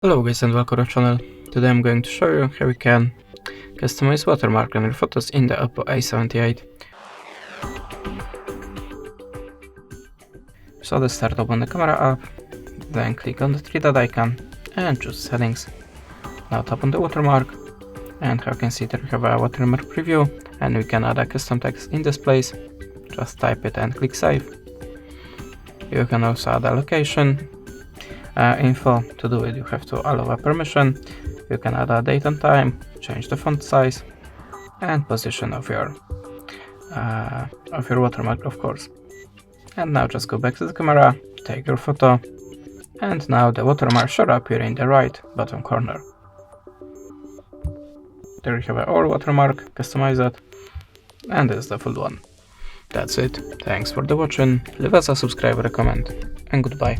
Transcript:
Hello guys and welcome to our channel. Today I'm going to show you how you can customize watermark on your photos in the Oppo A78. So let's start, open the camera app, then click on the three-dot icon and choose settings. Now tap on the watermark, and how you can see that we have a watermark preview and we can add a custom text in this place. Just type it and click save. You can also add a location info. To do it, you have to allow a permission. You can add a date and time, change the font size and position of your watermark, of course. And now just go back to the camera, take your photo, and now the watermark should appear in the right bottom corner. There you have our watermark, customize it, and this is the full one. That's it. Thanks for the watching. Leave us a subscribe or a comment, and goodbye.